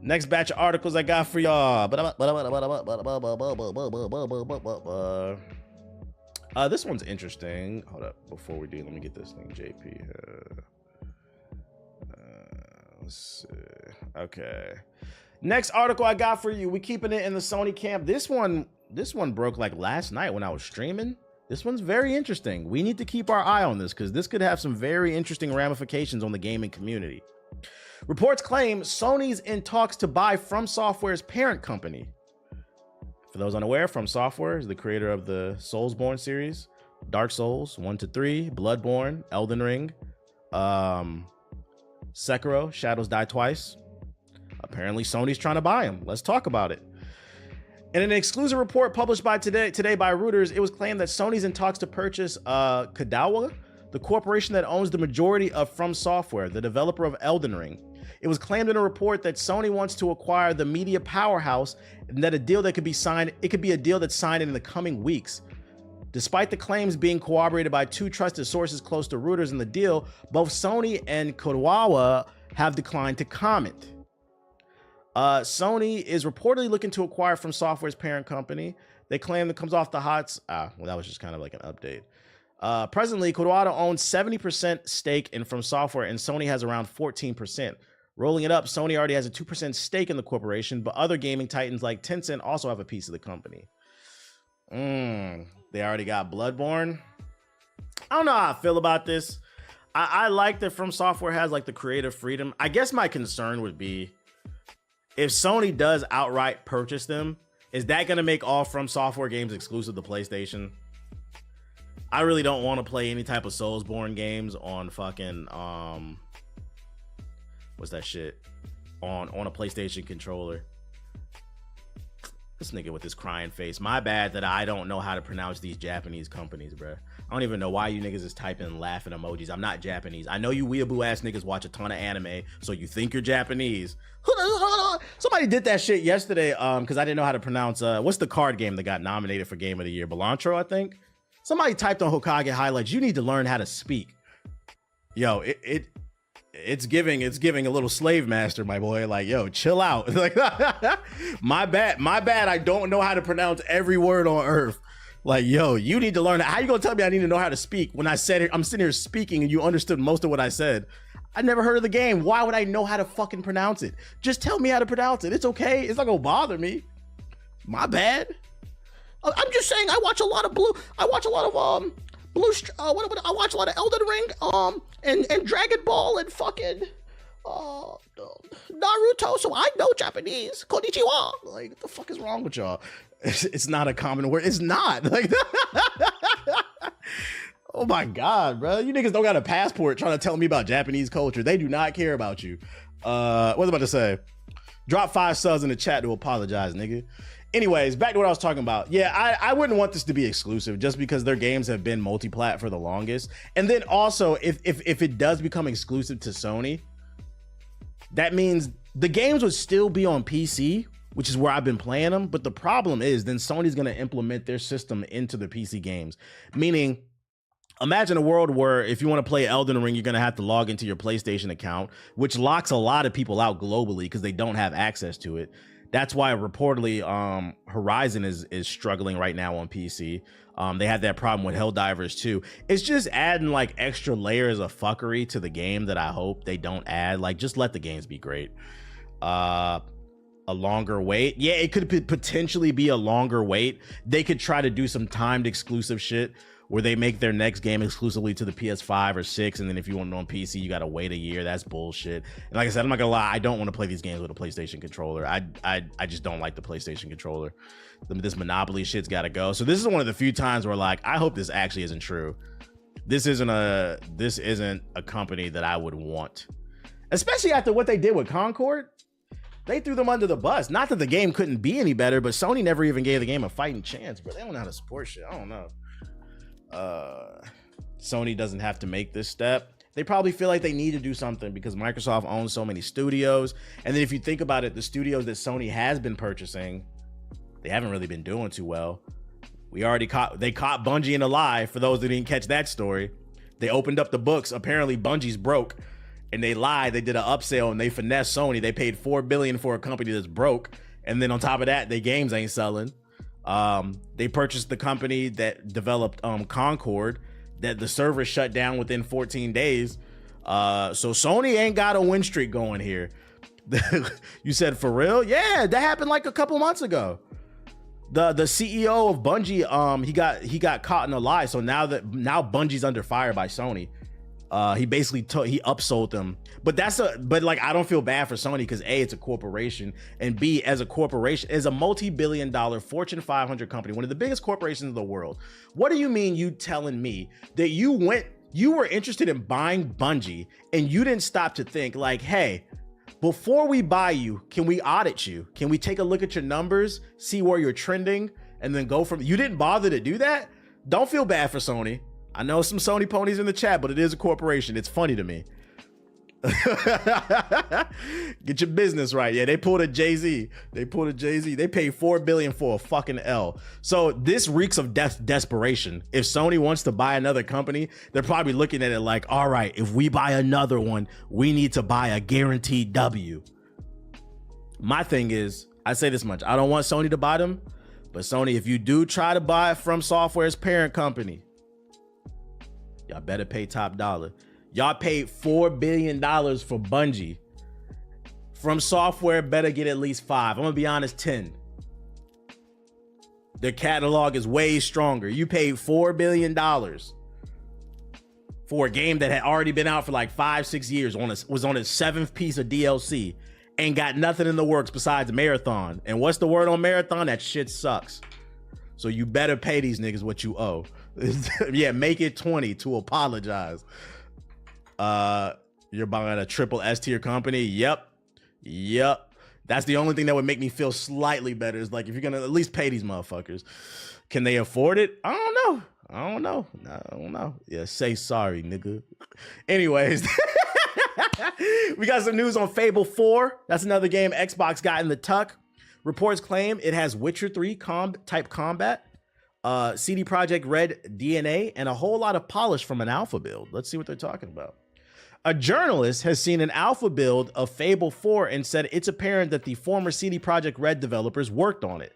Next batch of articles I got for y'all. This one's interesting. Hold up, before we do, let me get this thing, JP. Let's see. Okay. Next article I got for you. We keeping it in the Sony camp. This one broke like last night when I was streaming. This one's very interesting. We need to keep our eye on this because this could have some very interesting ramifications on the gaming community. Reports claim Sony's in talks to buy From Software's parent company. For those unaware, From Software is the creator of the Soulsborne series, Dark Souls 1-3, Bloodborne, Elden Ring, Sekiro, Shadows Die Twice. Apparently Sony's trying to buy him. Let's talk about it. In an exclusive report published by today by Reuters, it was claimed that Sony's in talks to purchase Kodawa, the corporation that owns the majority of From Software, the developer of Elden Ring. It was claimed in a report that Sony wants to acquire the media powerhouse and that a deal that could be signed, it could be a deal that's signed in the coming weeks. Despite the claims being corroborated by two trusted sources close to Reuters in the deal, both Sony and Kodawa have declined to comment. Sony is reportedly looking to acquire From Software's parent company. They claim it comes off the hot. Well, that was just kind of like an update. Presently, Kodawa owns 70% stake in From Software, and Sony has around 14%. Rolling it up, Sony already has a 2% stake in the corporation, but other gaming titans like Tencent also have a piece of the company. They already got Bloodborne. I don't know how I feel about this. I like that From Software has like the creative freedom. I guess my concern would be if Sony does outright purchase them, is that going to make all From Software games exclusive to PlayStation? I really don't want to play any type of Soulsborne games on fucking what's that shit on a PlayStation controller. This nigga with his crying face. My bad that I don't know how to pronounce these Japanese companies, bruh. I don't even know why you niggas is typing laughing emojis. I'm not Japanese. I know you weeaboo ass niggas watch a ton of anime, so you think you're Japanese. Somebody did that shit yesterday because I didn't know how to pronounce what's the card game that got nominated for Game of the Year? Belantro, I think. Somebody typed on Hokage highlights, you need to learn how to speak. Yo, it's giving a little slave master, my boy. Like, yo, chill out. Like, my bad. I don't know how to pronounce every word on earth. Like, yo, you need to learn. How you gonna tell me I need to know how to speak when I said it? I'm sitting here speaking and you understood most of what I said. I never heard of the game. Why would I know how to fucking pronounce it? Just tell me how to pronounce it. It's okay. It's not gonna bother me. My bad. I'm just saying I watch a lot of I watch a lot of Elden Ring and Dragon Ball and fucking Naruto, so I know Japanese. Konnichiwa. Like, what the fuck is wrong with y'all? It's not a common word. It's not. Like, oh my God, bro. You niggas don't got a passport trying to tell me about Japanese culture. They do not care about you. What was I about to say? Drop 5 subs in the chat to apologize, nigga. Anyways, back to what I was talking about. Yeah, I wouldn't want this to be exclusive just because their games have been multi-plat for the longest. And then also, if it does become exclusive to Sony, that means the games would still be on PC, which is where I've been playing them. But the problem is then Sony's going to implement their system into the PC games. Meaning, imagine a world where if you want to play Elden Ring, you're going to have to log into your PlayStation account, which locks a lot of people out globally because they don't have access to it. That's why reportedly Horizon is struggling right now on PC. They had that problem with Helldivers too. It's just adding like extra layers of fuckery to the game that I hope they don't add. Like, just let the games be great. A longer wait. Yeah, it could potentially be a longer wait. They could try to do some timed exclusive shit where they make their next game exclusively to the PS5 or 6, and then if you want it on PC, you gotta wait a year. That's bullshit. And like I said, I'm not gonna lie, I don't want to play these games with a PlayStation controller. I just don't like the PlayStation controller. This Monopoly shit's gotta go. So this is one of the few times where, like, I hope this actually isn't true. This isn't a company that I would want, especially after what they did with Concord. They threw them under the bus. Not that the game couldn't be any better, but Sony never even gave the game a fighting chance. But they don't know how to support shit. I don't know. Sony doesn't have to make this step. They probably feel like they need to do something because Microsoft owns so many studios. And then if you think about it, the studios that Sony has been purchasing, they haven't really been doing too well. They caught Bungie in a lie. For those that didn't catch that story, they opened up the books. Apparently Bungie's broke and they lied. They did an upsell and they finessed Sony. They paid $4 billion for a company that's broke, and then on top of that, their games ain't selling. They purchased the company that developed Concord, that the server shut down within 14 days. So Sony ain't got a win streak going here. You said for real? Yeah, that happened like a couple months ago. The CEO of Bungie, he got caught in a lie. So now Bungie's under fire by Sony. He basically he upsold them. But I don't feel bad for Sony because A, it's a corporation, and B, as a corporation, is a multi-billion-dollar Fortune 500 company, one of the biggest corporations in the world. What do you mean you telling me that you were interested in buying Bungie and you didn't stop to think like, hey, before we buy you, can we audit you? Can we take a look at your numbers, see where you're trending, and then go from? You didn't bother to do that? Don't feel bad for Sony. I know some Sony ponies in the chat, but it is a corporation. It's funny to me. Get your business right. Yeah, they pulled a Jay-Z. They paid $4 billion for a fucking L. So this reeks of desperation. If Sony wants to buy another company, they're probably looking at it like, all right, if we buy another one, we need to buy a guaranteed W. My thing is, I say this much, I don't want Sony to buy them, but Sony, if you do try to buy From Software's parent company, y'all better pay top dollar. Y'all paid $4 billion for Bungie. From Software better get at least 5. I'm gonna be honest, 10. Their catalog is way stronger. You paid $4 billion for a game that had already been out for like 5-6 years, was on its 7th piece of DLC, and got nothing in the works besides Marathon. And what's the word on Marathon? That shit sucks. So you better pay these niggas what you owe. Yeah, make it 20 to apologize. You're buying a triple S tier company. Yep. That's the only thing that would make me feel slightly better, is like, if you're gonna at least pay these motherfuckers, can they afford it? I don't know. Yeah, say sorry, nigga. Anyways, we got some news on Fable 4. That's another game Xbox got in the tuck. Reports claim it has Witcher 3 type combat, CD Projekt Red DNA, and a whole lot of polish from an alpha build. Let's see what they're talking about. A journalist has seen an alpha build of Fable 4 and said it's apparent that the former CD Projekt Red developers worked on it.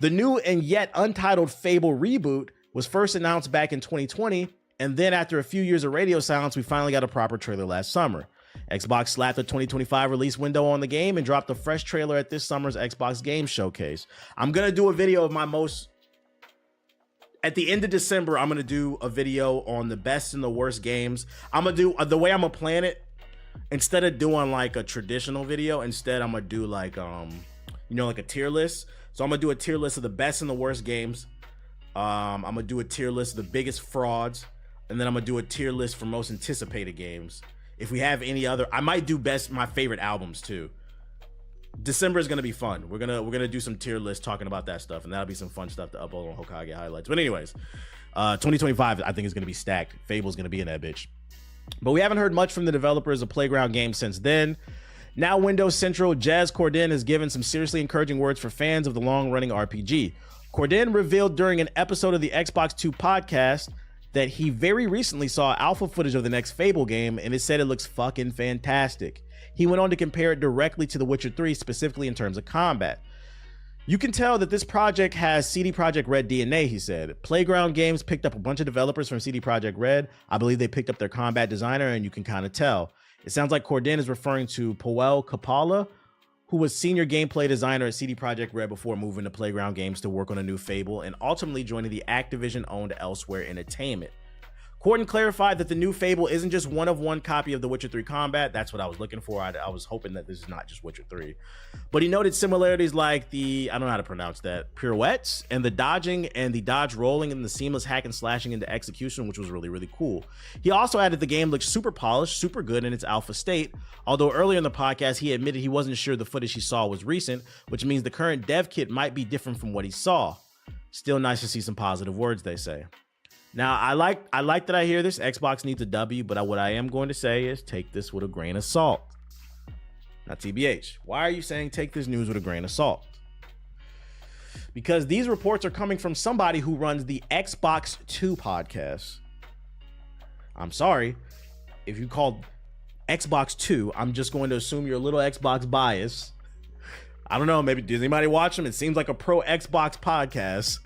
The new and yet untitled Fable reboot was first announced back in 2020, and then after a few years of radio silence, we finally got a proper trailer last summer. Xbox slapped a 2025 release window on the game and dropped a fresh trailer at this summer's Xbox Game Showcase. I'm gonna do a video of at the end of December, I'm gonna do a video on the best and the worst games. I'm gonna do the way I'm gonna plan it. Instead of doing like a traditional video, instead I'm gonna do like like a tier list. So I'm gonna do a tier list of the best and the worst games. I'm gonna do a tier list of the biggest frauds, and then I'm gonna do a tier list for most anticipated games. If we have any other, I might do my favorite albums too. December is gonna be fun. We're gonna do some tier lists talking about that stuff, and that'll be some fun stuff to upload on Hokage Highlights. But anyways, 2025 I think is gonna be stacked. Fable's gonna be in that bitch. But we haven't heard much from the developers of Playground Games since then. Now Windows Central Jez Corden has given some seriously encouraging words for fans of the long-running RPG. Corden revealed during an episode of the Xbox 2 podcast that he very recently saw alpha footage of the next Fable game, and it said it looks fucking fantastic. He went on to compare it directly to The Witcher 3, specifically in terms of combat. You can tell that this project has CD Projekt Red DNA, he said. Playground Games picked up a bunch of developers from CD Projekt Red. I believe they picked up their combat designer, and you can kind of tell. It sounds like Corden is referring to Powell Kapala, who was senior gameplay designer at CD Projekt Red before moving to Playground Games to work on a new Fable, and ultimately joining the Activision-owned Elsewhere Entertainment. Corden clarified that the new Fable isn't just one-of-one copy of The Witcher 3 combat. That's what I was looking for. I was hoping that this is not just Witcher 3. But he noted similarities like the, I don't know how to pronounce that, pirouettes, and the dodging and the dodge rolling, and the seamless hack and slashing into execution, which was really, really cool. He also added the game looks super polished, super good in its alpha state, although earlier in the podcast he admitted he wasn't sure the footage he saw was recent, which means the current dev kit might be different from what he saw. Still nice to see some positive words, they say. Now, I like that I hear this. Xbox needs a W, but what I am going to say is take this with a grain of salt. Now, TBH, why are you saying take this news with a grain of salt? Because these reports are coming from somebody who runs the Xbox 2 podcast. I'm sorry. If you called Xbox 2. I'm just going to assume you're a little Xbox biased. I don't know. Maybe does anybody watch them? It seems like a pro Xbox podcast,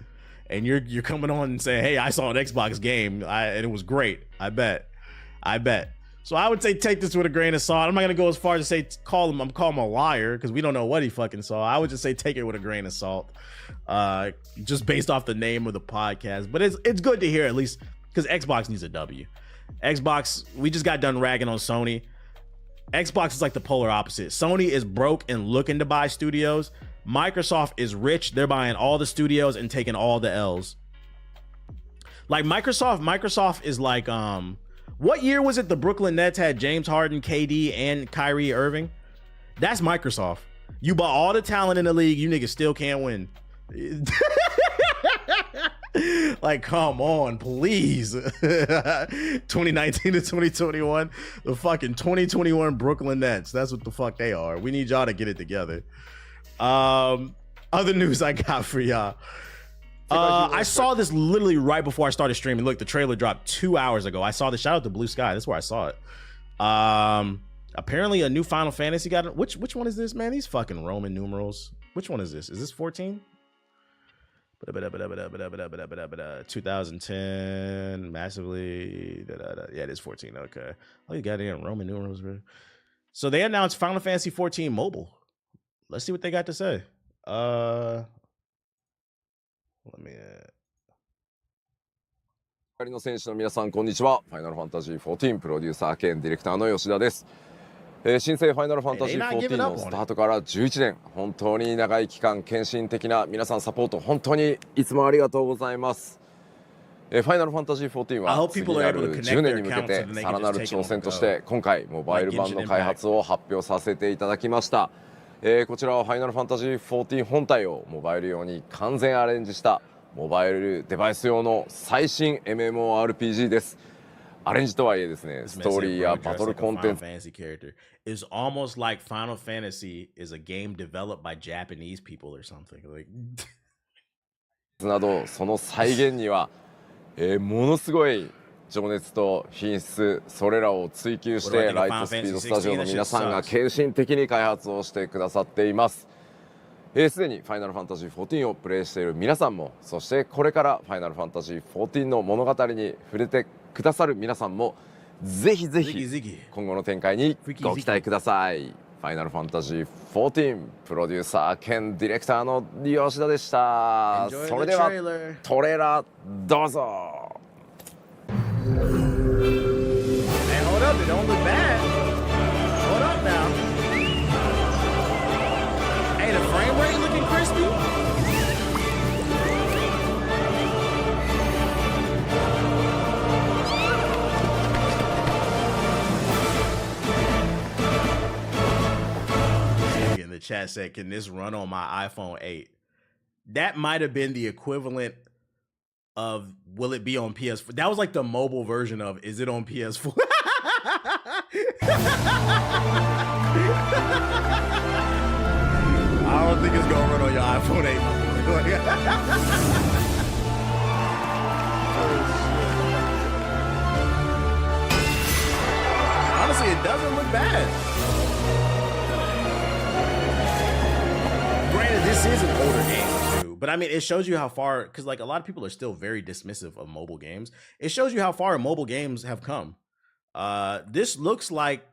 and you're coming on and saying, "Hey, I saw an Xbox game and it was great." I bet. So I would say take this with a grain of salt. I'm not gonna go as far as to say call him a liar because we don't know what he fucking saw. I would just say take it with a grain of salt, just based off the name of the podcast. But it's good to hear at least because Xbox needs a W. Xbox, we just got done ragging on Sony. Xbox is like the polar opposite. Sony is broke and looking to buy studios. Microsoft is rich. They're buying all the studios and taking all the L's. Like Microsoft is like, what year was it the Brooklyn Nets had James Harden, KD, and Kyrie Irving? That's Microsoft. You bought all the talent in the league. You niggas still can't win. Like, come on, please. 2019 to 2021, the fucking 2021 Brooklyn Nets. That's what the fuck they are. We need y'all to get it together. Other news I got for y'all. I saw this literally right before I started streaming. Look, the trailer dropped 2 hours ago. I saw this. Shout out to Blue Sky. That's where I saw it. Apparently a new Final Fantasy got it. Which one is this, man? These fucking Roman numerals. Which one is this? Is this 14? 2010 massively. Yeah, it is 14. Okay. Oh, you got in Roman numerals, bro. So they announced Final Fantasy 14 mobile. Let's see what they got to say. Let me 光の選手の皆さんこんにちは。ファイナルファンタジー14プロデューサー兼ディレクターの吉田です。新生ファイナルファンタジー14のスタートから11年、本当に長い期間献身的な皆さんサポート本当にいつもありがとうございます。ファイナルファンタジー14は次なる10年に向けてさらなる挑戦として今回モバイル版の開発を発表させていただきました。こちらはファイナルファンタジー14本体をモバイル用に完全アレンジしたモバイルデバイス用の最新 MMORPG です。アレンジとはいえですね、ストーリーやバトルコンテンツ is almost like Final Fantasy is a game developed by Japanese people or something. Like などその再現には、ものすごい情熱と品質それらを追求してライトスピードスタジオの皆さんが献身的に開発をしてくださっています。すでにファイナルファンタジー14をプレイしている皆さんもそしてこれからファイナルファンタジー14の物語に触れてくださる皆さんもぜひぜひ今後の展開にご期待ください。ファイナルファンタジー14プロデューサー兼ディレクターの吉田でした。それではトレーラーどうぞ。Hey, the frame rate looking crispy. In the chat said, can this run on my iPhone 8? That might have been the equivalent of will it be on PS4? That was like the mobile version of is it on PS4? I don't think it's gonna run on your iPhone 8. Honestly, it doesn't look bad. Granted, this is an older game too, but I mean, it shows you how far, because like a lot of people are still very dismissive of mobile games. It shows you how far mobile games have come. This looks like,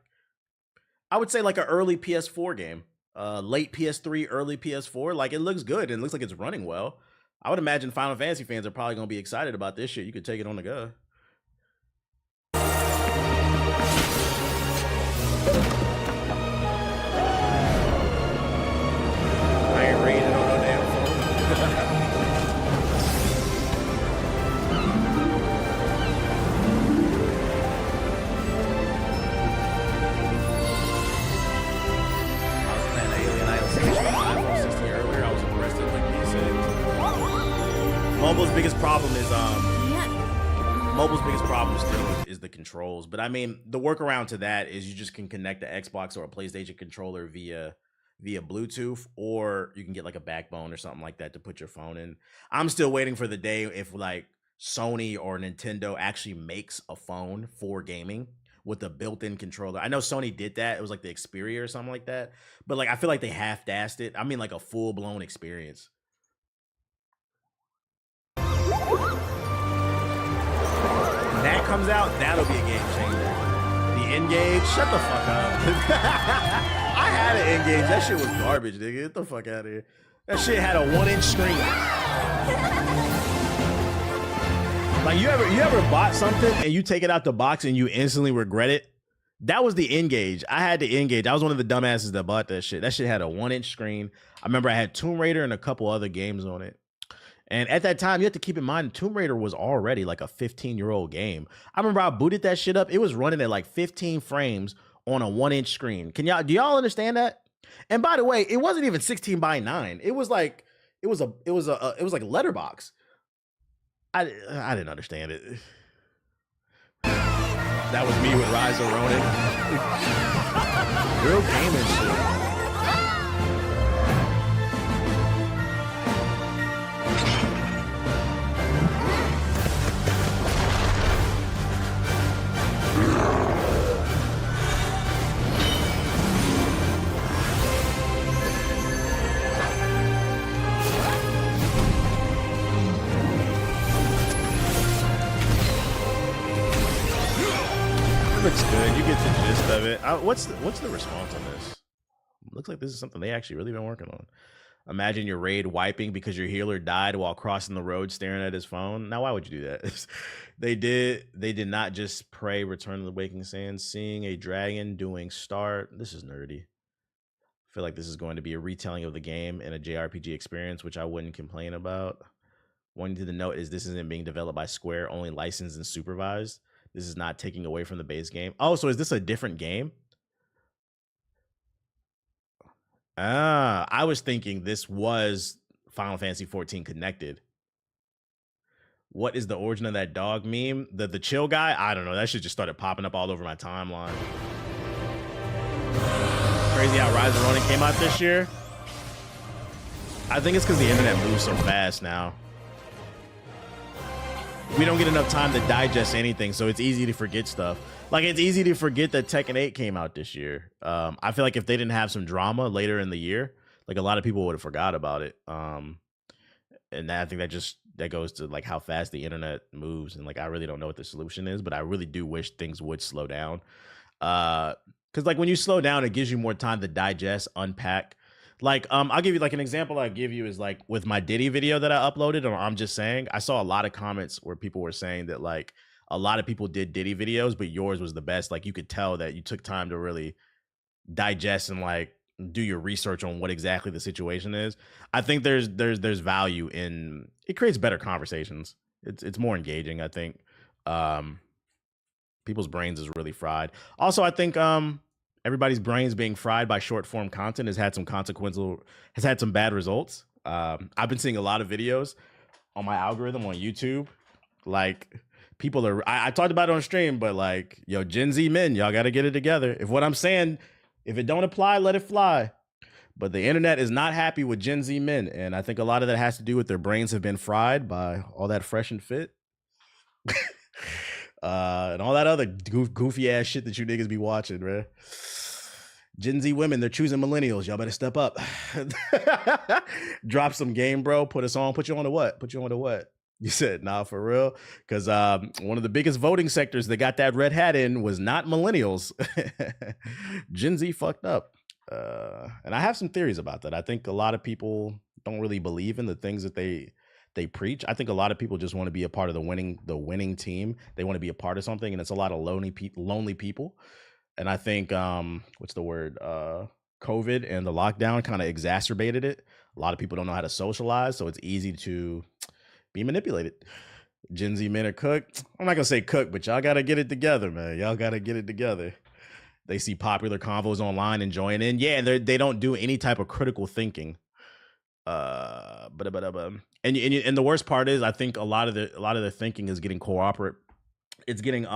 I would say like an early PS4 game. Late PS3, early PS4. Like, it looks good and it looks like it's running well. I would imagine Final Fantasy fans are probably going to be excited about this shit. You could take it on the go. I ain't reading it on no damn phone. Mobile's biggest problem still is the controls. But I mean, the workaround to that is you just can connect the Xbox or a PlayStation controller via Bluetooth, or you can get like a backbone or something like that to put your phone in. I'm still waiting for the day if like Sony or Nintendo actually makes a phone for gaming with the built-in controller. I know Sony did that. It was like the Xperia or something like that. But like I feel like they half-assed it. I mean like a full-blown experience. When that comes out, that'll be a game changer. The N-Gage, shut the fuck up. I had an N-Gage. That shit was garbage, nigga. Get the fuck out of here. That shit had a 1-inch screen. Like you ever bought something and you take it out the box and you instantly regret it? That was the N-Gage. I had the N-Gage. I was one of the dumbasses that bought that shit. That shit had a 1-inch screen. I remember I had Tomb Raider and a couple other games on it. And at that time, you have to keep in mind, Tomb Raider was already like a 15-year-old game. I remember I booted that shit up. It was running at like 15 frames on a 1-inch screen. Do y'all understand that? And by the way, it wasn't even 16:9. It was like letterbox. I didn't understand it. That was me with Rise of Ronin. Real gaming shit. Looks good. You get the gist of it. What's the response on this? Looks like this is something they actually really been working on. Imagine your raid wiping because your healer died while crossing the road staring at his phone. Now, why would you do that? They did not just pray Return of the Waking Sands. Seeing a dragon doing start. This is nerdy. I feel like this is going to be a retelling of the game and a JRPG experience, which I wouldn't complain about. One thing to note is this isn't being developed by Square, only licensed and supervised. This is not taking away from the base game. Oh, so is this a different game? I was thinking this was Final Fantasy 14 connected. What is the origin of that dog meme? The chill guy? I don't know. That shit just started popping up all over my timeline. Crazy how Rise of Ronin came out this year. I think it's because the internet moves so fast now. We don't get enough time to digest anything, so it's easy to forget stuff. Like, it's easy to forget that Tekken 8 came out this year. I feel like if they didn't have some drama later in the year, like a lot of people would have forgot about it. And I think that goes to like how fast the internet moves. And like, I really don't know what the solution is, but I really do wish things would slow down. Because like when you slow down, it gives you more time to digest, unpack. Like, I'll give you like an example I give you is like with my Diddy video that I uploaded, or I'm just saying, I saw a lot of comments where people were saying that like a lot of people did Diddy videos, but yours was the best. Like you could tell that you took time to really digest and like do your research on what exactly the situation is. I think there's value in it. Creates better conversations. It's more engaging. I think people's brains is really fried. Also, I think everybody's brains being fried by short form content has had some bad results. I've been seeing a lot of videos on my algorithm on YouTube. Like people are, I talked about it on stream, but like, yo, Gen Z men, y'all got to get it together. If what I'm saying, if it don't apply, let it fly. But the internet is not happy with Gen Z men. And I think a lot of that has to do with their brains have been fried by all that Fresh and Fit. And all that other goofy ass shit that you niggas be watching, man. Gen Z women, they're choosing millennials. Y'all better step up. Drop some game, bro. Put us on. Put you on to what? Put you on to what? You said, nah, for real? Because one of the biggest voting sectors that got that red hat in was not millennials. Gen Z fucked up. And I have some theories about that. I think a lot of people don't really believe in the things that they preach. I think a lot of people just want to be a part of the winning team. They want to be a part of something, and it's a lot of lonely people. And I think what's the word? COVID and the lockdown kind of exacerbated it. A lot of people don't know how to socialize, so it's easy to be manipulated. Gen Z men are cooked. I'm not gonna say cooked, but y'all gotta get it together, man. Y'all gotta get it together. They see popular convos online and join in. Yeah, they don't do any type of critical thinking. And the worst part is I think a lot of the thinking is getting it's getting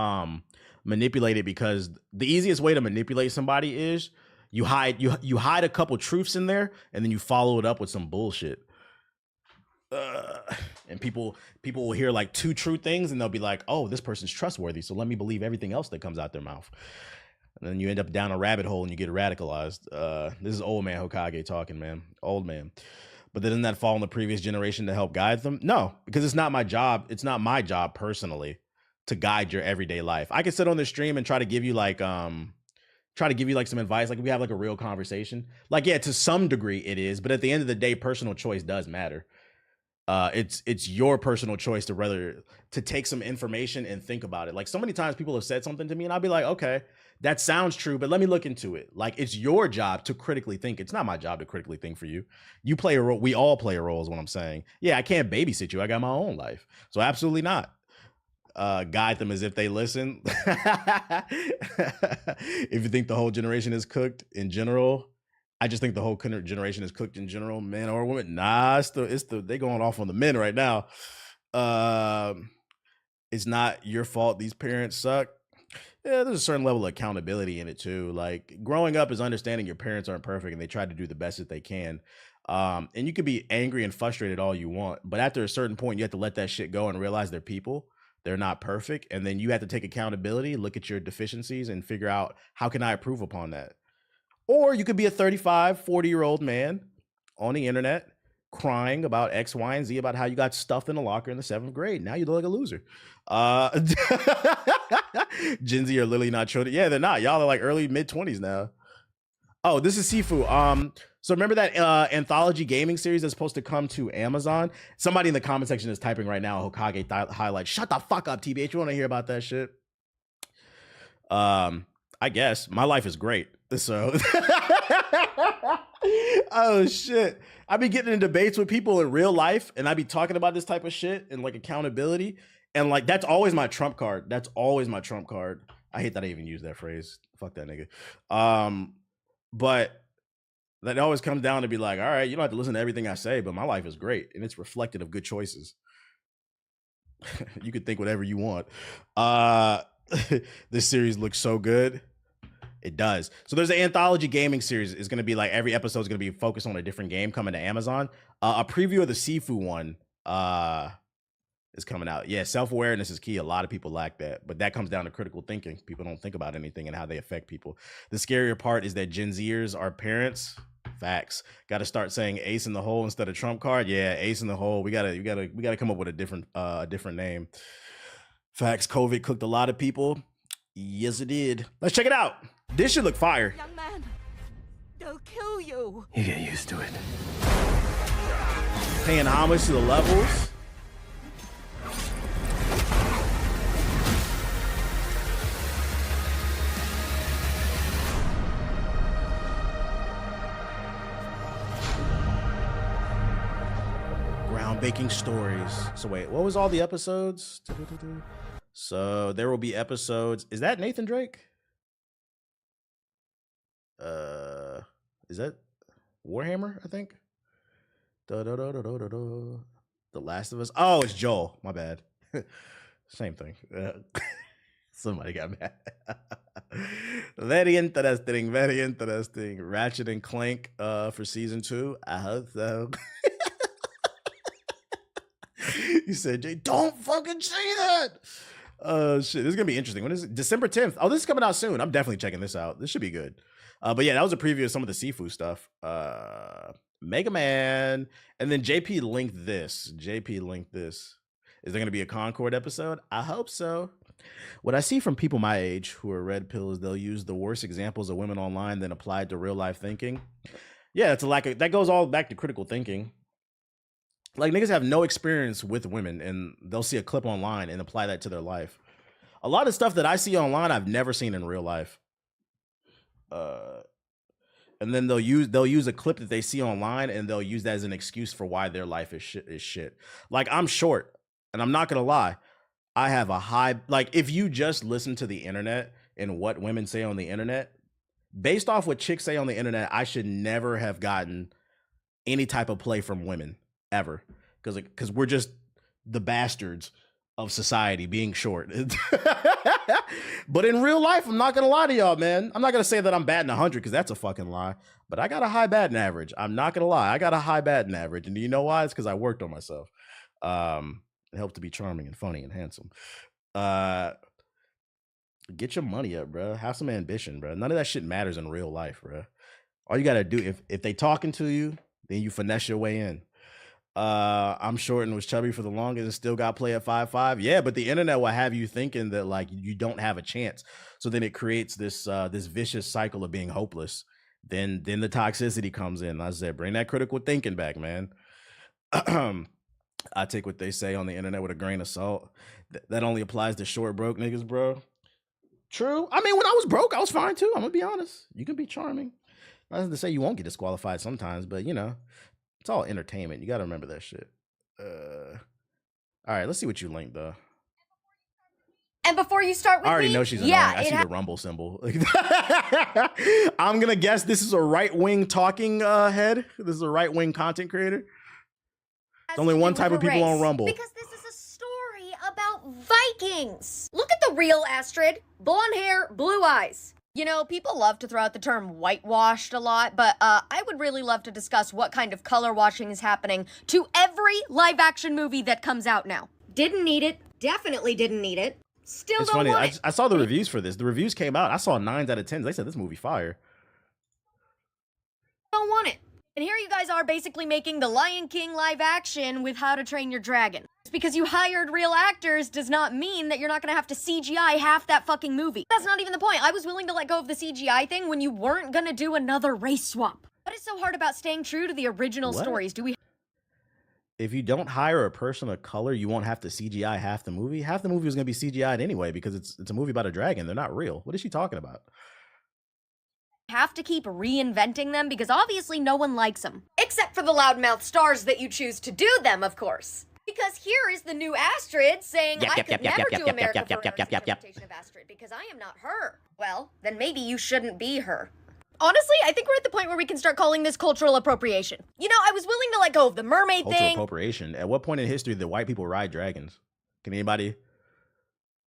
manipulated, because the easiest way to manipulate somebody is you hide a couple truths in there and then you follow it up with some bullshit. And people will hear like two true things and they'll be like, oh, this person's trustworthy, so let me believe everything else that comes out their mouth. And then you end up down a rabbit hole and you get radicalized. This is old man Hokage talking, man. Old man. But didn't that fall on the previous generation to help guide them? No, because it's not my job. It's not my job personally to guide your everyday life. I can sit on the stream and try to give you like some advice. Like we have like a real conversation. Like, yeah, to some degree it is, but at the end of the day, personal choice does matter. It's your personal choice to take some information and think about it. Like so many times people have said something to me and I'll be like, okay, that sounds true, but let me look into it. Like it's your job to critically think. It's not my job to critically think for you. You play a role. We all play a role is what I'm saying. Yeah, I can't babysit you. I got my own life. So absolutely not. Guide them as if they listen. If you think the whole generation is cooked in general, I just think the whole generation is cooked in general, man or woman. Nah, they going off on the men right now. It's not your fault these parents suck. Yeah, there's a certain level of accountability in it too. Like growing up is understanding your parents aren't perfect and they try to do the best that they can. And you can be angry and frustrated all you want, but after a certain point, you have to let that shit go and realize they're people. They're not perfect. And then you have to take accountability, look at your deficiencies and figure out how can I improve upon that? Or you could be a 35, 40-year-old man on the internet crying about X, Y, and Z about how you got stuffed in a locker in the 7th grade. Now you look like a loser. Gen Z are literally not children. Yeah, they're not. Y'all are like early, mid-20s now. Oh, this is Sifu. So remember that anthology gaming series that's supposed to come to Amazon? Somebody in the comment section is typing right now, Hokage highlight. Shut the fuck up, TBH. You want to hear about that shit? I guess. My life is great. So, oh shit. I be getting in debates with people in real life and I be talking about this type of shit and like accountability. And like, that's always my trump card. That's always my trump card. I hate that I even use that phrase. Fuck that nigga. But that always comes down to be like, all right, you don't have to listen to everything I say, but my life is great. And it's reflective of good choices. You could think whatever you want. This series looks so good. It does. So there's an anthology gaming series. It's going to be like every episode is going to be focused on a different game coming to Amazon. A preview of the Sifu one is coming out. Yeah, self-awareness is key. A lot of people lack that, but that comes down to critical thinking. People don't think about anything and how they affect people. The scarier part is that Gen Zers are parents. Facts. Got to start saying ace in the hole instead of trump card. Yeah, ace in the hole. We gotta come up with a different name. Facts. COVID cooked a lot of people. Yes, it did. Let's check it out. This should look fire. Young man, they'll kill you. You get used to it. Paying homage to the levels. Groundbreaking stories. So wait, what was all the episodes? So there will be episodes. Is that Nathan Drake? Is that Warhammer? I think. The Last of Us. Oh, it's Joel. My bad. Same thing. Somebody got mad. Very interesting. Very interesting. Ratchet and Clank for season 2. I hope so. He said, Jay, don't fucking say that. Shit, this is gonna be interesting. When is it? December 10th. Oh, this is coming out soon. I'm definitely checking this out. This should be good. But yeah, that was a preview of some of the Sifu stuff. Mega Man, and then JP linked this. Is there gonna be a Concord episode? I hope so. What I see from people my age who are red pill is they'll use the worst examples of women online then applied to real life thinking. Yeah, it's a lack of that goes all back to critical thinking. Like niggas have no experience with women and they'll see a clip online and apply that to their life. A lot of stuff that I see online, I've never seen in real life. And then they'll use a clip that they see online and they'll use that as an excuse for why their life is shit. Like I'm short and I'm not going to lie. I have a high, like if you just listen to the internet and what women say on the internet, based off what chicks say on the internet, I should never have gotten any type of play from women ever. Because we're just the bastards of society being short. But in real life, I'm not gonna lie to y'all, man. I'm not gonna say that I'm batting 100 because that's a fucking lie. But I got a high batting average. I'm not gonna lie. I got a high batting average, and do you know why? It's because I worked on myself. It helped to be charming and funny and handsome. Get your money up, bro. Have some ambition, bro. None of that shit matters in real life, bro. All you gotta do, if they talking to you, then you finesse your way in. I'm short and was chubby for the longest and still got play at 5'5". Yeah, but the internet will have you thinking that like you don't have a chance. So then it creates this this vicious cycle of being hopeless. Then the toxicity comes in. I said, bring that critical thinking back, man. I take what they say on the internet with a grain of salt. That only applies to short broke niggas, bro. True. I mean, when I was broke, I was fine too. I'm gonna be honest. You can be charming. Not to say you won't get disqualified sometimes, but you know, it's all entertainment. You got to remember that shit. All right, let's see what you linked though. And before you start with I already know she's annoying. I see the rumble symbol. I'm gonna guess this is a right-wing talking head. This is a right-wing content creator. There's only one type of people on Rumble. Because this is a story about Vikings. Look at the real Astrid. Blonde hair, blue eyes. You know, people love to throw out the term whitewashed a lot, but I would really love to discuss what kind of color washing is happening to every live-action movie that comes out now. Didn't need it. Definitely didn't need it. Still it's don't funny. want it. I saw the reviews for this. The reviews came out. I saw 9s out of 10s. They said this movie fire. Don't want it. And here you guys are basically making the Lion King live action with How to Train Your Dragon. Just because you hired real actors does not mean that you're not gonna have to CGI half that fucking movie. That's not even the point. I was willing to let go of the CGI thing when you weren't gonna do another race swap. What is so hard about staying true to the original stories? Do we? If you don't hire a person of color, you won't have to CGI half the movie. Half the movie is gonna be CGI'd anyway because it's a movie about a dragon. They're not real. What is she talking about? Have to keep reinventing them because obviously no one likes them. Except for the loudmouth stars that you choose to do them, of course. Because here is the new Astrid saying, I could never do America Ferrera's interpretation of Astrid because I am not her. Well, then maybe you shouldn't be her. Honestly, I think we're at the point where we can start calling this cultural appropriation. You know, I was willing to let go of the mermaid thing. Cultural appropriation. At what point in history did white people ride dragons? Can anybody?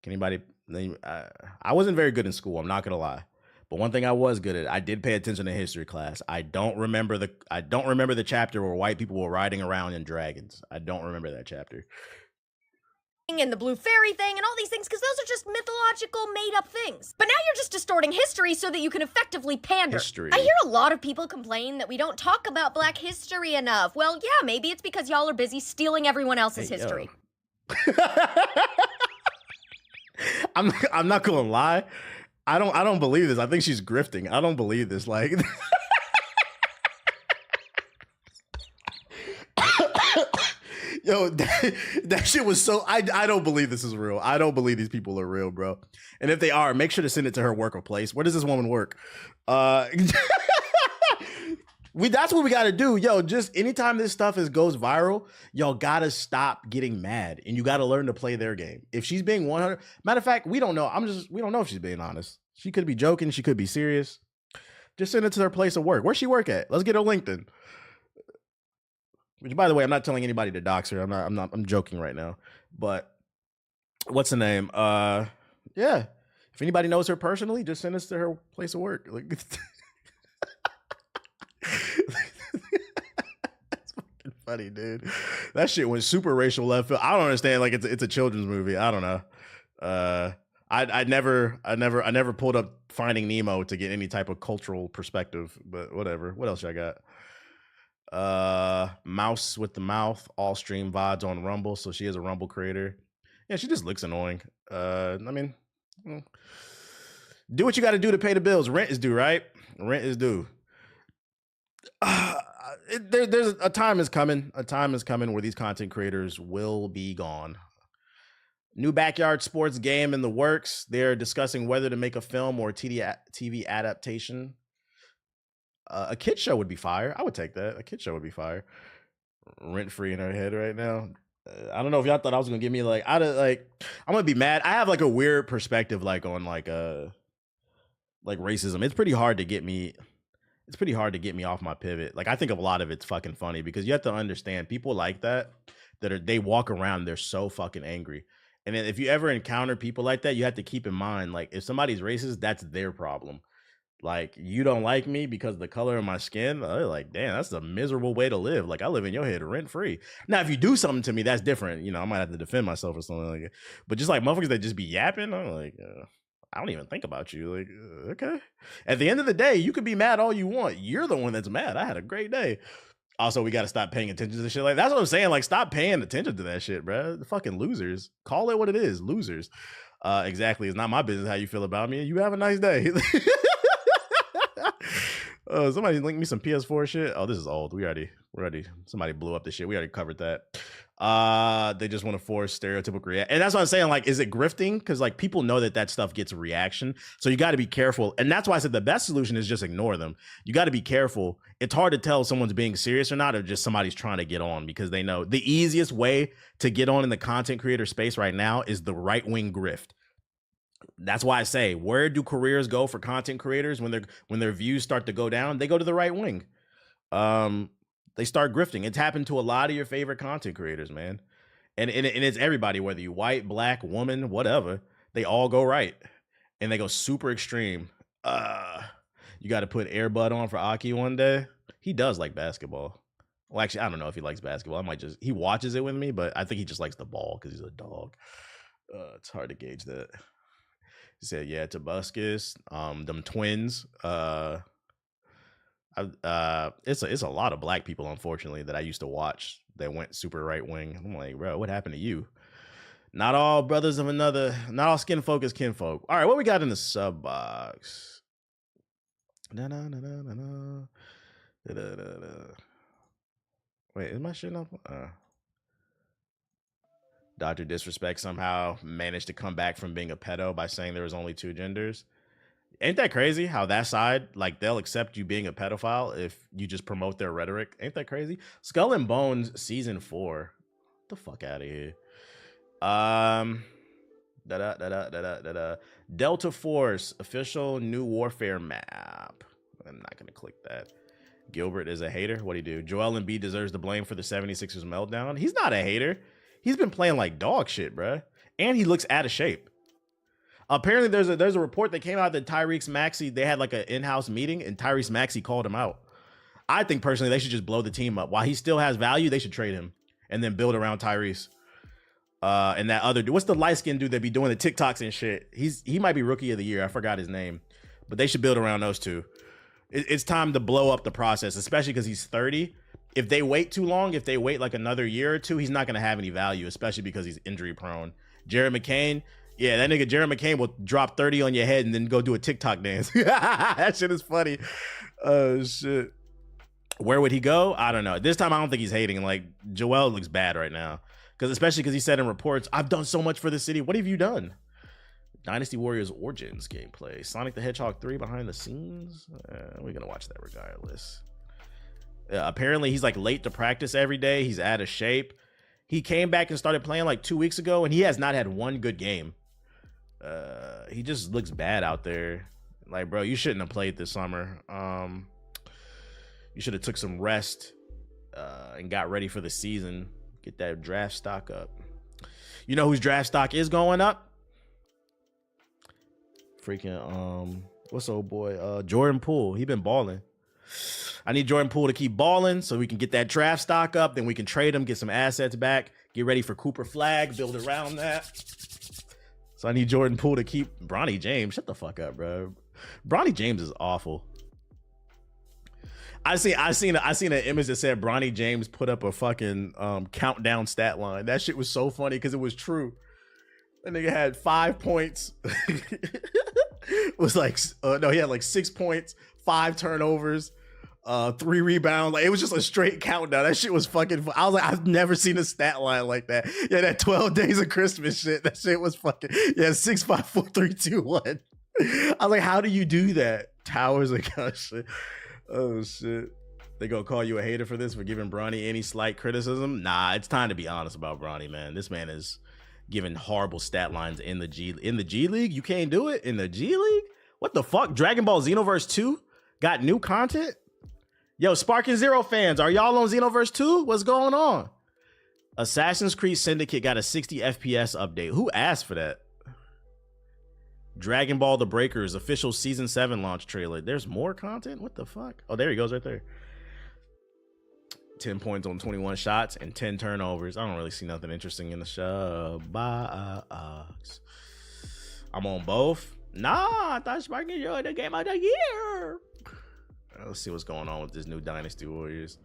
I wasn't very good in school. I'm not gonna lie. But one thing I was good at, I did pay attention to history class. I don't remember the chapter where white people were riding around in dragons. I don't remember that chapter. And the blue fairy thing and all these things, because those are just mythological made-up things. But now you're just distorting history so that you can effectively pander. History. I hear a lot of people complain that we don't talk about Black history enough. Well, yeah, maybe it's because y'all are busy stealing everyone else's history. I'm not gonna lie. I don't believe this. I think she's grifting. I don't believe this. Like, yo, that shit was so. I don't believe this is real. I don't believe these people are real, bro. And if they are, make sure to send it to her work or place. Where does this woman work? That's what we got to do, yo. Just anytime this stuff goes viral, y'all gotta stop getting mad, and you gotta learn to play their game. If she's being 100, matter of fact, we don't know. We don't know if she's being honest. She could be joking. She could be serious. Just send it to her place of work. Where's she work at? Let's get her LinkedIn. Which, by the way, I'm not telling anybody to dox her. I'm joking right now. But what's the name? Yeah. If anybody knows her personally, just send us to her place of work. Like. That's fucking funny, dude. That shit went super racial left field. I don't understand. Like it's a children's movie. I don't know. I never pulled up Finding Nemo to get any type of cultural perspective. But whatever. What else I got? Mouse with the mouth. All stream VODs on Rumble. So she is a Rumble creator. Yeah, she just looks annoying. I mean, do what you got to do to pay the bills. Rent is due, right? Rent is due. There's a time is coming. A time is coming where these content creators will be gone. New backyard sports game in the works. They're discussing whether to make a film or TV adaptation. A kid show would be fire. I would take that. A kid show would be fire. Rent free in her head right now. I don't know if y'all thought I was gonna give me like I'm gonna be mad. I have like a weird perspective like on like racism. It's pretty hard to get me. It's pretty hard to get me off my pivot. Like I think a lot of it's fucking funny because you have to understand people like that they walk around, they're so fucking angry. And then if you ever encounter people like that, you have to keep in mind, like, if somebody's racist, that's their problem. Like, you don't like me because of the color of my skin. Like, damn, that's a miserable way to live. Like, I live in your head rent free. Now, if you do something to me, that's different. You know, I might have to defend myself or something like that. But just like motherfuckers that just be yapping, I'm like, I don't even think about you. Like, okay. At the end of the day, you could be mad all you want. You're the one that's mad. I had a great day. Also, we got to stop paying attention to this shit. Like, that's what I'm saying. Like, stop paying attention to that shit, bro. The fucking losers. Call it what it is. Losers. Exactly. It's not my business how you feel about me. You have a nice day. Somebody link me some PS4 shit. Oh, this is old. We already somebody blew up this shit. We already covered that. They just want to force stereotypical reaction. And that's what I'm saying. Like, is it grifting? Because like people know that stuff gets a reaction. So you got to be careful. And that's why I said the best solution is just ignore them. You got to be careful. It's hard to tell if someone's being serious or not, or just somebody's trying to get on, because they know the easiest way to get on in the content creator space right now is the right-wing grift. That's why I say, where do careers go for content creators when their views start to go down? They go to the right wing. They start grifting. It's happened to a lot of your favorite content creators, man. And it's everybody, whether you white, black, woman, whatever. They all go right, and they go super extreme. You got to put Airbud on for Aki one day. He does like basketball. Well, actually, I don't know if he likes basketball. He watches it with me, but I think he just likes the ball because he's a dog. It's hard to gauge that. He said, yeah, Tobuscus, them twins. It's a lot of black people, unfortunately, that I used to watch that went super right wing. I'm like, bro, what happened to you? Not all brothers of another, not all skin folk is kinfolk. All right, what we got in the sub box? Wait, is my shit up? Dr. Disrespect somehow managed to come back from being a pedo by saying there was only 2 genders. Ain't that crazy how that side, like, they'll accept you being a pedophile if you just promote their rhetoric? Ain't that crazy? Skull and Bones season 4. Get the fuck out of here. Delta Force official new warfare map. I'm not gonna click that. Gilbert is a hater. What'd he do? Joel Embiid deserves the blame for the 76ers meltdown. He's not a hater. He's been playing like dog shit, bruh. And he looks out of shape. Apparently, there's a report that came out that Tyrese Maxey, they had like an in-house meeting, and Tyrese Maxey called him out. I think personally they should just blow the team up. While he still has value, they should trade him and then build around Tyrese. And that other dude, what's the light-skinned dude that be doing the TikToks and shit? He might be rookie of the year. I forgot his name. But they should build around those two. It's time to blow up the process, especially because he's 30. If they wait too long, if they wait like another year or two, he's not going to have any value, especially because he's injury prone. Jared McCain, yeah, that nigga Jared McCain will drop 30 on your head and then go do a TikTok dance. That shit is funny. Oh, shit. Where would he go? I don't know. This time, I don't think he's hating. Like, Joel looks bad right now. Especially because he said in reports, I've done so much for the city. What have you done? Dynasty Warriors Origins gameplay. Sonic the Hedgehog 3 behind the scenes. We're going to watch that regardless. Apparently, he's like late to practice every day. He's out of shape. He came back and started playing like 2 weeks ago, and he has not had one good game. He just looks bad out there. Like, bro, you shouldn't have played this summer. You should have took some rest and got ready for the season. Get that draft stock up. You know whose draft stock is going up? Freaking what's old boy? Jordan Poole. He been balling. I need Jordan Poole to keep balling so we can get that draft stock up. Then we can trade him, get some assets back, get ready for Cooper Flag, build around that. So I need Jordan Poole to keep Bronny James. Shut the fuck up, bro. Bronny James is awful. I seen an image that said Bronny James put up a fucking countdown stat line. That shit was so funny because it was true. That nigga had 5 points. Was like no, he had like 6 points, 5 turnovers, 3 rebounds. Like, it was just a straight countdown. That shit was fucking I was like, I've never seen a stat line like that. Yeah, that 12 days of Christmas shit. That shit was fucking 6, 5, 4, 3, 2, 1. I was like, how do you do that? Towers and kind of shit. Oh shit. They gonna call you a hater for this, for giving Bronny any slight criticism? Nah, it's time to be honest about Bronny, man. This man is giving horrible stat lines in the G League. You can't do it in the G League? What the fuck? Dragon Ball Xenoverse 2 got new content? Yo, Spark and Zero fans, are y'all on Xenoverse 2? What's going on? Assassin's Creed Syndicate got a 60 FPS update. Who asked for that? Dragon Ball The Breakers official season 7 launch trailer. There's more content? What the fuck? Oh, there he goes right there. 10 points on 21 shots and 10 turnovers. I don't really see nothing interesting in the show. I'm on both. Nah, I thought Sparky enjoyed the game of the year. Let's see what's going on with this new Dynasty Warriors.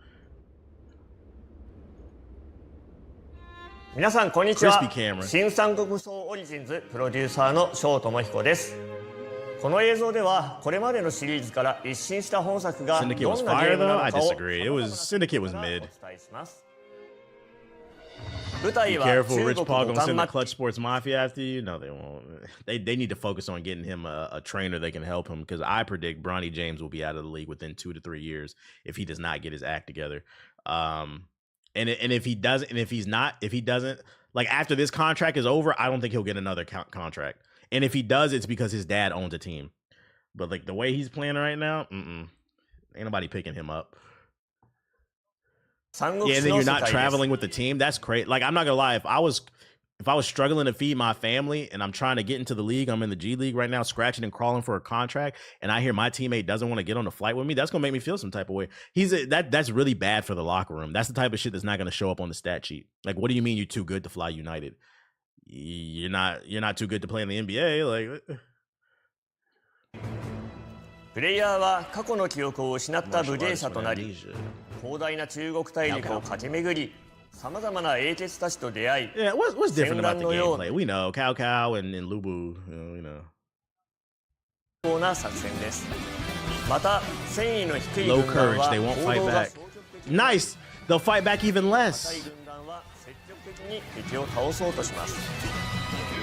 皆さんこんにちは。 Crispy camera. 新三国総オリジンズプロデューサーの翔智彦です。この映像ではこれまでのシリーズから一新した本作がどんなゲ Syndicate was ーム fire な though. の I かを disagree. Syndicate was お mid. 伝えします。舞台 Be は careful, 中 Rich 国 Paul 五 gonna 冠 send マ the ッ Clutch チ Sports Mafia after you. No, they won't. They need to focus on getting him a trainer that can help him, because I predict Bronny James will be out of the league within 2 to 3 years if he does not get his act together. And if he doesn't, and if he doesn't, like after this contract is over, I don't think he'll get another contract. And if he does, it's because his dad owns a team. But like the way he's playing right now, ain't nobody picking him up. 三国 Yeah, 志 and then の you're 世 not 界です。 traveling with the team. That's great. Like I'm not gonna lie, if I was struggling to feed my family and I'm trying to get into the league, I'm in the G League right now, scratching and crawling for a contract, and I hear my teammate doesn't want to get on the flight with me, that's gonna make me feel some type of way. That's really bad for the locker room. That's the type of shit that's not gonna show up on the stat sheet. Like, what do you mean you're too good to fly United? You're not too good to play in the NBA. Like, プレイヤーは過去の記憶を失った無芸者となり、広大な中国大陸を駆け巡り、さまざまな英傑たちと出会い、 yeah, what's different about the 戦乱のよう gameplay? We know Cao Cao and Lubu, you know. な作戦です。また、戦意の低い Low 軍団 courage, は they won't 行 fight 動が back. 消極的に Nice. They'll fight back even 高い less. 軍団は積極的に敵を倒そうとします。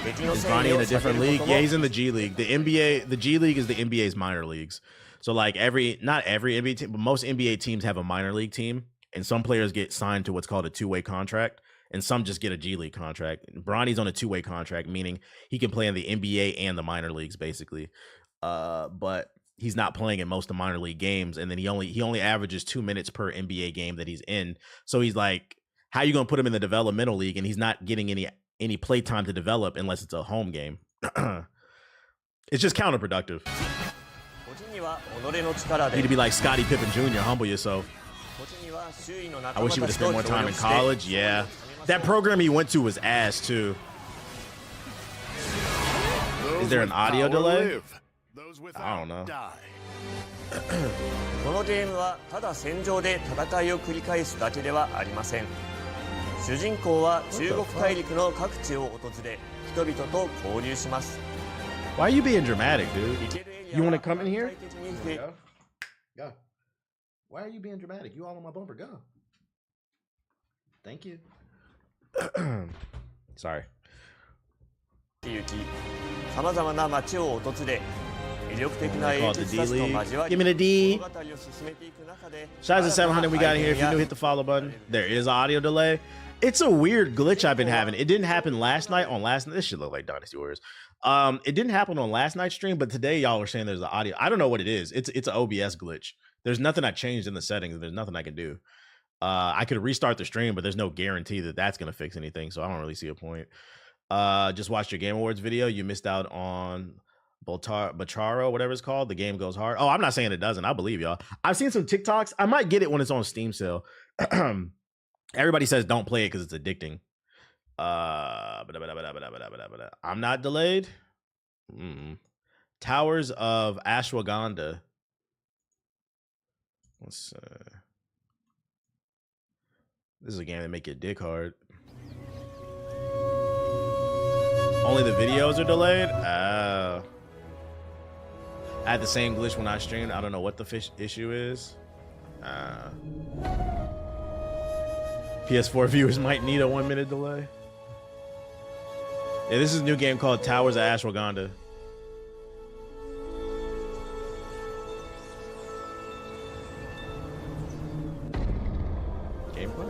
敵の Is 戦 Bronny 意 in を a 避け different る league? ことも Yeah, he's in the G League. The G League is the NBA's minor leagues. So like not every NBA team, but most NBA teams have a minor league team, and some players get signed to what's called a two-way contract, and some just get a G League contract. Bronny's on a two-way contract, meaning he can play in the NBA and the minor leagues basically. But he's not playing in most of the minor league games, and then he only averages 2 minutes per NBA game that he's in. So he's like, how are you gonna put him in the developmental league and he's not getting any play time to develop unless it's a home game? It's just counterproductive. 個人には己の力 You で need to be like Scottie Pippen Jr. Humble yourself. 個人には周囲の I 仲 wish 間 he た would have ちと spent more 協 time 力 in して college. Yeah, that program he went to was ass too. Is there an audio delay? I don't know. このゲームはただ戦場で戦いを繰り返すだけではありません。主人公は中国大陸の各地を訪れ、人々と交流します。 Why are you being dramatic, dude? 行けるエリア You は wanna come in here? 具体的に増え Go. Why are you being dramatic? You all on my bumper. Go. Thank you. Sorry. て行き、さまざまな街を訪れ、魅力的な I 英 call it 傑 the た D ちと League. 交わ Give me the D. り、物語を進めていく中で、 Shout out to 700 we got in here. If you new, hit the follow button. There is audio delay. It's a weird glitch I've been having. It didn't happen last night on last night. This should look like Dynasty Warriors. It didn't happen on last night's stream, but today y'all were saying there's an audio. I don't know what it is. It's an OBS glitch. There's nothing I changed in the settings. There's nothing I can do. I could restart the stream, but there's no guarantee that that's gonna fix anything. So I don't really see a point. Just watched your Game Awards video. You missed out on Bacharo, whatever it's called. The game goes hard. Oh, I'm not saying it doesn't. I believe y'all. I've seen some TikToks. I might get it when it's on Steam sale. Everybody says don't play it because it's addicting. I'm not delayed. Towers of Ashwagandha. Let's this is a game that make your dick hard. Only the videos are delayed? I had the same glitch when I streamed. I don't know what the issue is. PS4 viewers might need a 1 minute delay. Yeah, this is a new game called Towers of Ashwagandha. Gameplay?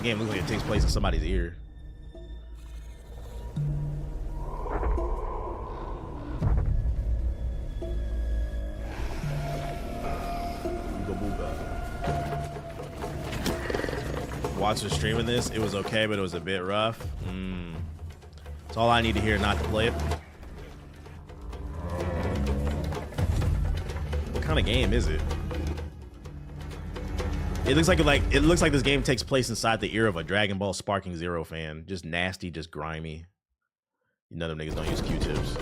Game looks like it takes place in somebody's ear. Fox was streaming this. It was okay, but it was a bit rough. That's all I need to hear not to play it. What kind of game is it? It looks like this game takes place inside the ear of a Dragon Ball Sparking Zero fan. Just nasty, just grimy. None of them niggas don't use Q-tips.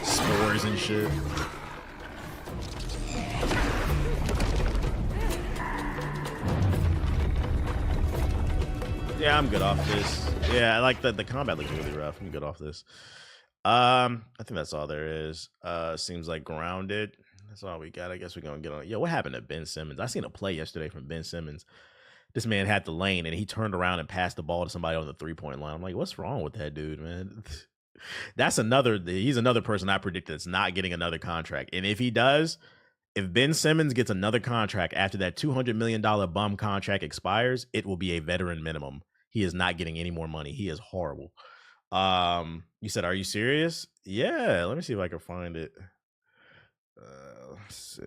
Spores and shit. Yeah, I'm good off this. Yeah, I like the combat looks really rough. I'm good off this. I think that's all there is. Seems like grounded. That's all we got. I guess we're gonna get on. Yo, what happened to Ben Simmons? I seen a play yesterday from Ben Simmons. This man had the lane and he turned around and passed the ball to somebody on the 3-point line. I'm like, what's wrong with that dude, man? He's another person I predicted that's not getting another contract. And if he does, if Ben Simmons gets another contract after that $200 million bum contract expires, it will be a veteran minimum. He is not getting any more money. He is horrible. You said, are you serious? Yeah, let me see if I can find it. Let's see.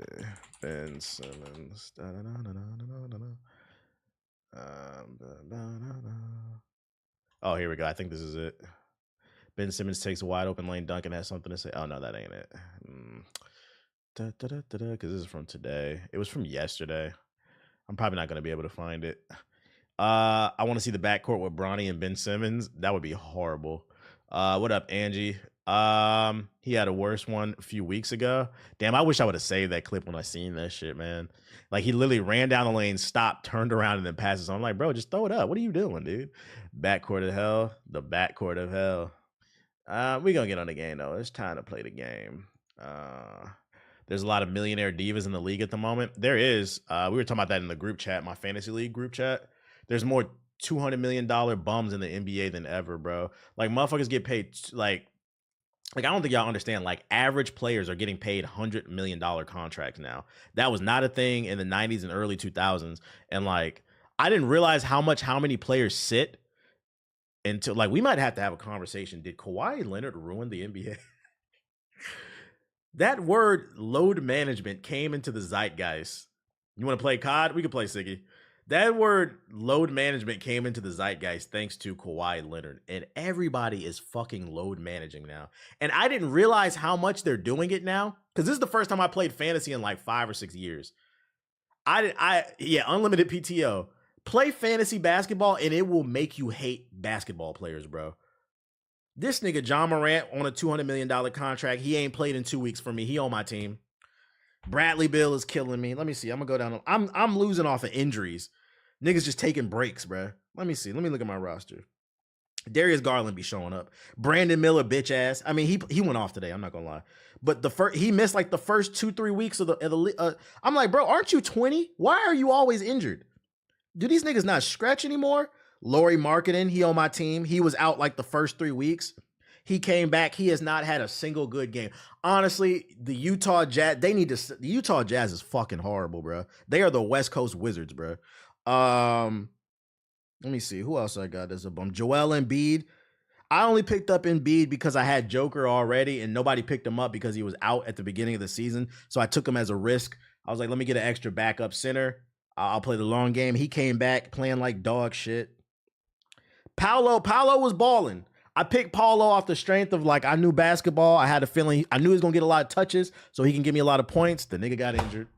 Ben Simmons. Oh, here we go. I think this is it. Ben Simmons takes a wide open lane dunk and has something to say. Oh, no, that ain't it. Because this is from today. It was from yesterday. I'm probably not going to be able to find it. I want to see the backcourt with Bronny and Ben Simmons. That would be horrible. What up, Angie? He had a worse one a few weeks ago. Damn, I wish I would have saved that clip when I seen that shit, man. Like, he literally ran down the lane, stopped, turned around, and then passes. I'm like, bro, just throw it up. What are you doing, dude? Backcourt of hell. The backcourt of hell. We're going to get on the game, though. It's time to play the game. There's a lot of millionaire divas in the league at the moment. There is. We were talking about that in the group chat, my fantasy league group chat. There's more $200 million bums in the NBA than ever, bro. Like, motherfuckers get paid, like I don't think y'all understand, like, average players are getting paid $100 million contracts now. That was not a thing in the 90s and early 2000s. And, like, I didn't realize how many players sit until, like, we might have to have a conversation. Did Kawhi Leonard ruin the NBA? That word load management came into the zeitgeist. You want to play COD? We can play Siggy. That word load management came into the zeitgeist thanks to Kawhi Leonard. And everybody is fucking load managing now. And I didn't realize how much they're doing it now. Because this is the first time I played fantasy in like 5 or 6 years. Yeah, unlimited PTO. Play fantasy basketball and it will make you hate basketball players, bro. This nigga John Morant on a $200 million contract. He ain't played in 2 weeks for me. He on my team. Bradley Beal is killing me. Let me see. I'm gonna go down. I'm losing off of injuries. Niggas just taking breaks, bro. Let me see. Let me look at my roster. Darius Garland be showing up. Brandon Miller, bitch ass. I mean, he went off today. I'm not gonna lie, but he missed like the first 2-3 weeks of the. I'm like, bro, aren't you 20? Why are you always injured? Do these niggas not stretch anymore? Laurie Marketing, he on my team. He was out like the first 3 weeks. He came back. He has not had a single good game. Honestly, the Utah Jazz, the Utah Jazz is fucking horrible, bro. They are the West Coast Wizards, bro. Let me see. Who else I got as a bum? Joel Embiid. I only picked up Embiid because I had Joker already and nobody picked him up because he was out at the beginning of the season. So I took him as a risk. I was like, let me get an extra backup center. I'll play the long game. He came back playing like dog shit. Paolo was balling. I picked Paulo off the strength of, like, I knew basketball. I had a feeling, I knew he was going to get a lot of touches so he can give me a lot of points. The nigga got injured.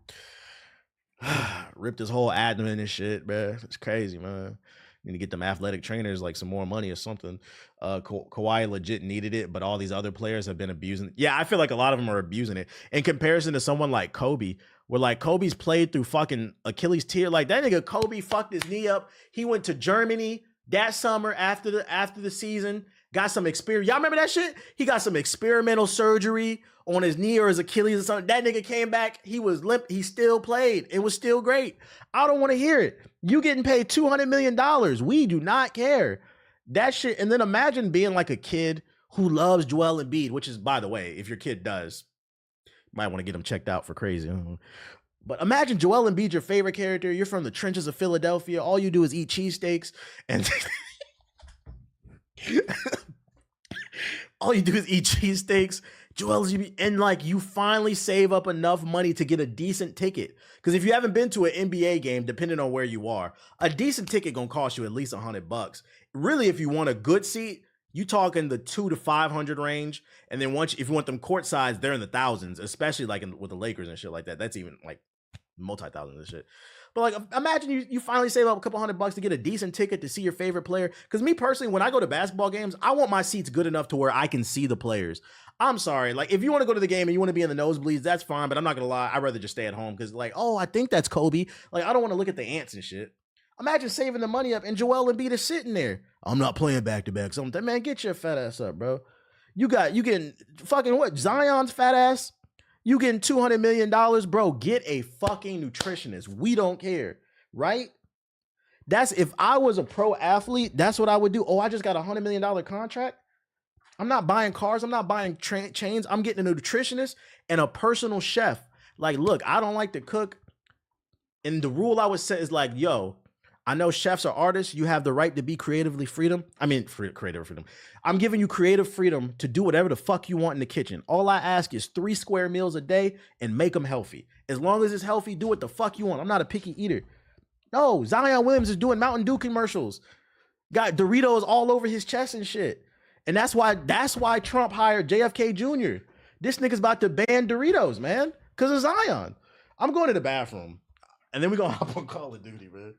Ripped his whole abdomen and shit, bro. It's crazy, man. Need to get them athletic trainers, like, some more money or something. Kawhi legit needed it, but all these other players have been abusing it. Yeah, I feel like a lot of them are abusing it. In comparison to someone like Kobe, where, like, Kobe's played through fucking Achilles tear. Like, that nigga Kobe fucked his knee up. He went to Germany that summer after the season. Got some experience. Y'all remember that shit? He got some experimental surgery on his knee or his Achilles or something. That nigga came back. He was limp. He still played. It was still great. I don't want to hear it. You getting paid $200 million. We do not care. That shit. And then imagine being like a kid who loves Joel Embiid, which is, by the way, if your kid does, might want to get him checked out for crazy. But imagine Joel Embiid, your favorite character. You're from the trenches of Philadelphia. All you do is eat cheesesteaks and... all you do is eat cheesesteaks, Joel Embiid, and like you finally save up enough money to get a decent ticket. Because if you haven't been to an NBA game, depending on where you are, a decent ticket gonna cost you at least $100. Really, if you want a good seat, you talking the $200 to $500 range. And then if you want them court sides, they're in the thousands, especially like with the Lakers and shit like that. That's even like multi-thousands and shit. But like, imagine you finally save up a couple $100 to get a decent ticket to see your favorite player. Because me personally, when I go to basketball games, I want my seats good enough to where I can see the players. I'm sorry. Like, if you want to go to the game and you want to be in the nosebleeds, that's fine. But I'm not going to lie. I'd rather just stay at home because like, oh, I think that's Kobe. Like, I don't want to look at the ants and shit. Imagine saving the money up and Joel Embiid is sitting there. I'm not playing back-to-back. So man, get your fat ass up, bro. You getting fucking what? Zion's fat ass? You getting $200 million, bro? Get a fucking nutritionist. We don't care, right? That's if I was a pro athlete, that's what I would do. Oh, I just got $100 million contract. I'm not buying cars. I'm not buying chains. I'm getting a nutritionist and a personal chef. Like, look, I don't like to cook. And the rule I would say is like, yo, I know chefs are artists. You have the right to be creative freedom. Creative freedom. I'm giving you creative freedom to do whatever the fuck you want in the kitchen. All I ask is 3 square meals a day and make them healthy. As long as it's healthy, do what the fuck you want. I'm not a picky eater. No, Zion Williams is doing Mountain Dew commercials. Got Doritos all over his chest and shit. And that's why Trump hired JFK Jr. This nigga's about to ban Doritos, man, because of Zion. I'm going to the bathroom. And then we're going to hop on Call of Duty, man.